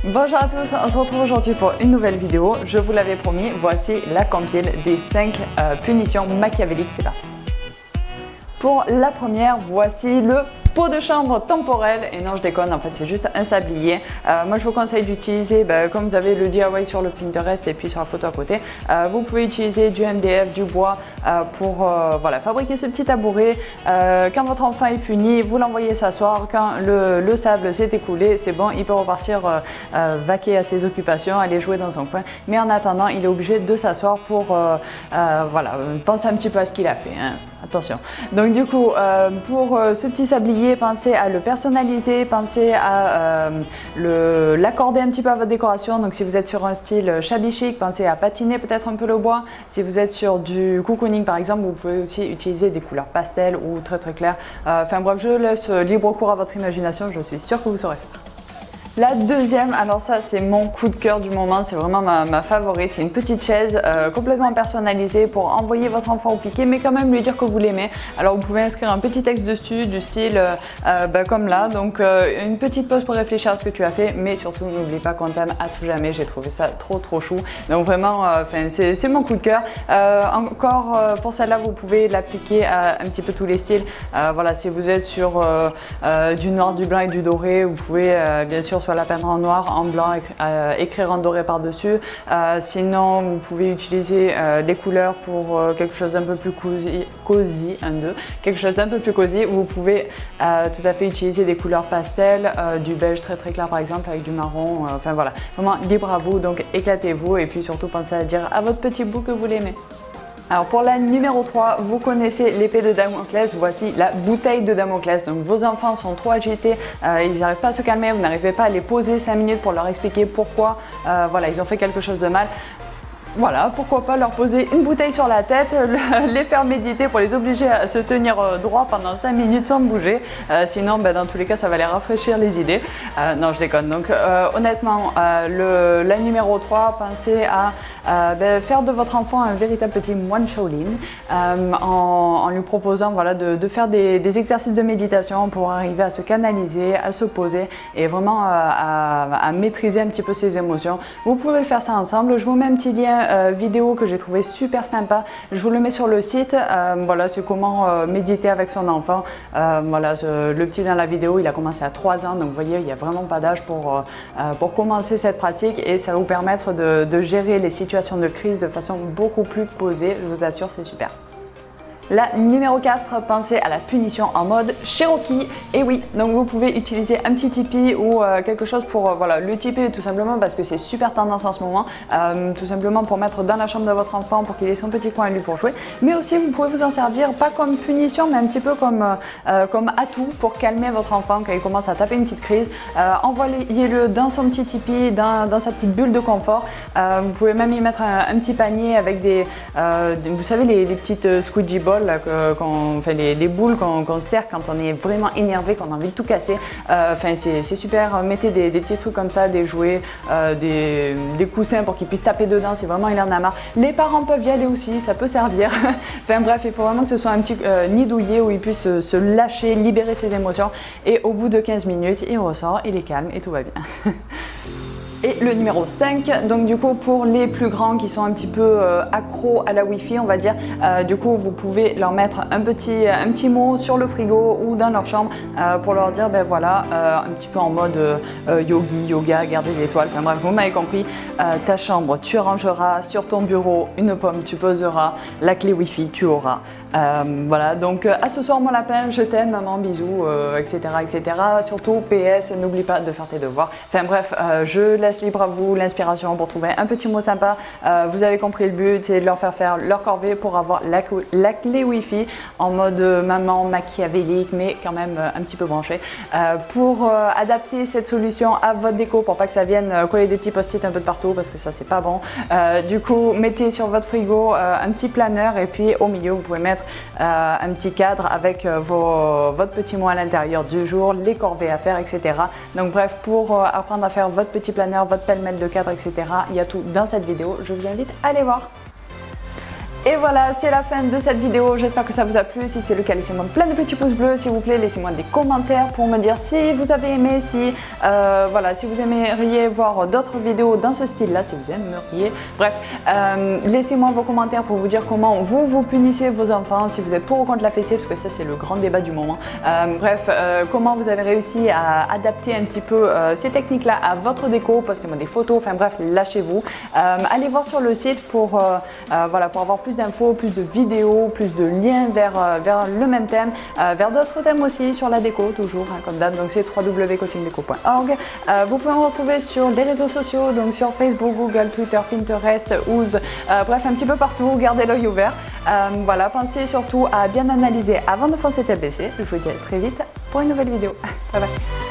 Bonjour à tous, on se retrouve aujourd'hui pour une nouvelle vidéo. Je vous l'avais promis, voici la compile des 5 punitions machiavéliques, c'est parti. Pour la première, voici le pot de chambre temporel, et non je déconne, en fait c'est juste un sablier. Moi je vous conseille d'utiliser, comme vous avez le DIY sur le Pinterest et puis sur la photo à côté, vous pouvez utiliser du MDF, du bois pour voilà, fabriquer ce petit tabouret. Quand votre enfant est puni, vous l'envoyez s'asseoir, quand le sable s'est écoulé, c'est bon, il peut repartir vaquer à ses occupations, aller jouer dans son coin, mais en attendant il est obligé de s'asseoir pour voilà, penser un petit peu à ce qu'il a fait, hein. Attention. Donc du coup, pour ce petit sablier, pensez à le personnaliser, pensez à l'accorder un petit peu à votre décoration. Donc si vous êtes sur un style shabby chic, pensez à patiner peut-être un peu le bois. Si vous êtes sur du cocooning par exemple, vous pouvez aussi utiliser des couleurs pastel ou très claires. Enfin bref, je laisse libre cours à votre imagination, je suis sûre que vous saurez faire. La deuxième, alors ça c'est mon coup de cœur du moment, c'est vraiment ma favorite, c'est une petite chaise complètement personnalisée pour envoyer votre enfant au piquet mais quand même lui dire que vous l'aimez. Alors vous pouvez inscrire un petit texte dessus du style comme là, donc une petite pause pour réfléchir à ce que tu as fait, mais surtout n'oublie pas qu'on t'aime à tout jamais, j'ai trouvé ça trop chou. Donc vraiment c'est mon coup de cœur. Encore pour celle-là vous pouvez l'appliquer à un petit peu tous les styles. Voilà, si vous êtes sur du noir, du blanc et du doré, vous pouvez bien sûr soit la peindre en noir, en blanc, écrire en doré par-dessus. Sinon, vous pouvez utiliser les couleurs pour quelque chose d'un peu plus cosy, quelque chose d'un peu plus cosy. Vous pouvez tout à fait utiliser des couleurs pastel, du beige très clair par exemple avec du marron. Enfin voilà, vraiment libre à vous, donc éclatez-vous et puis surtout pensez à dire à votre petit bout que vous l'aimez. Alors pour la numéro 3, vous connaissez l'épée de Damoclès, voici la bouteille de Damoclès. Donc vos enfants sont trop agités, ils n'arrivent pas à se calmer, vous n'arrivez pas à les poser 5 minutes pour leur expliquer pourquoi voilà, ils ont fait quelque chose de mal. Voilà, pourquoi pas leur poser une bouteille sur la tête, les faire méditer pour les obliger à se tenir droit pendant 5 minutes sans bouger. Sinon, dans tous les cas, ça va les rafraîchir les idées. Non, je déconne. Donc, honnêtement, la numéro 3, pensez à faire de votre enfant un véritable petit moine Shaolin en lui proposant voilà, de faire des exercices de méditation pour arriver à se canaliser, à se poser et vraiment à maîtriser un petit peu ses émotions. Vous pouvez faire ça ensemble. Je vous mets un petit lien vidéo que j'ai trouvé super sympa, je vous le mets sur le site. Voilà, c'est comment méditer avec son enfant. Voilà, le petit dans la vidéo il a commencé à 3 ans, donc vous voyez il n'y a vraiment pas d'âge pour commencer cette pratique et ça va vous permettre de gérer les situations de crise de façon beaucoup plus posée, je vous assure, c'est super. La numéro 4, pensez à la punition en mode Cherokee. Et oui, donc vous pouvez utiliser un petit tipi ou quelque chose pour voilà, le tipi tout simplement parce que c'est super tendance en ce moment. Tout simplement pour mettre dans la chambre de votre enfant pour qu'il ait son petit coin à lui pour jouer. Mais aussi vous pouvez vous en servir pas comme punition mais un petit peu comme atout pour calmer votre enfant quand il commence à taper une petite crise. Envoyez-le dans son petit tipi, dans sa petite bulle de confort. Vous pouvez même y mettre un petit panier avec vous savez les petites squeegee balls. Là, les boules qu'on sert quand on est vraiment énervé, qu'on a envie de tout casser. C'est super, mettez des petits trucs comme ça, des jouets, des coussins pour qu'ils puissent taper dedans si vraiment il en a marre. Les parents peuvent y aller aussi, ça peut servir. Enfin bref, il faut vraiment que ce soit un petit nid douillet où il puisse se lâcher, libérer ses émotions et au bout de 15 minutes, il ressort, il est calme et tout va bien. Et le numéro 5, donc du coup pour les plus grands qui sont un petit peu accros à la Wi-Fi on va dire, du coup vous pouvez leur mettre un petit mot sur le frigo ou dans leur chambre pour leur dire voilà, un petit peu en mode yogi, yoga, garder des étoiles, enfin bref vous m'avez compris, ta chambre tu rangeras, sur ton bureau une pomme tu poseras, la clé Wi-Fi tu auras. Voilà, donc à ce soir mon lapin, je t'aime maman, bisous, etc. Surtout PS, n'oublie pas de faire tes devoirs. Enfin bref, je laisse libre à vous l'inspiration pour trouver un petit mot sympa. Vous avez compris le but, c'est de leur faire leur corvée pour avoir la clé Wi-Fi en mode maman machiavélique mais quand même un petit peu branché. Pour adapter cette solution à votre déco pour pas que ça vienne coller des petits post-it un peu de partout parce que ça c'est pas bon. Du coup mettez sur votre frigo un petit planeur et puis au milieu vous pouvez mettre un petit cadre avec votre petit mot à l'intérieur du jour, les corvées à faire, etc. Donc bref, pour apprendre à faire votre petit planeur, votre pêle-mêle de cadre, etc. Il y a tout dans cette vidéo, je vous invite à aller voir. Et voilà, c'est la fin de cette vidéo. J'espère que ça vous a plu. Si c'est le cas, laissez-moi plein de petits pouces bleus, s'il vous plaît. Laissez-moi des commentaires pour me dire si vous avez aimé, si vous aimeriez voir d'autres vidéos dans ce style-là, si vous aimeriez. Bref, laissez-moi vos commentaires pour vous dire comment vous punissez vos enfants, si vous êtes pour ou contre la fessée, parce que ça c'est le grand débat du moment. Comment vous avez réussi à adapter un petit peu ces techniques-là à votre déco. Postez-moi des photos. Enfin bref, lâchez-vous. Allez voir sur le site pour avoir plus d'infos, plus de vidéos, plus de liens vers le même thème, vers d'autres thèmes aussi sur la déco, toujours comme d'hab. Donc c'est www.coachingdeco.org. Vous pouvez me retrouver sur les réseaux sociaux, donc sur Facebook, Google, Twitter, Pinterest, Ooze, bref un petit peu partout. Gardez l'œil ouvert. Pensez surtout à bien analyser avant de foncer tête baissée. Je vous dis à très vite pour une nouvelle vidéo. Bye bye.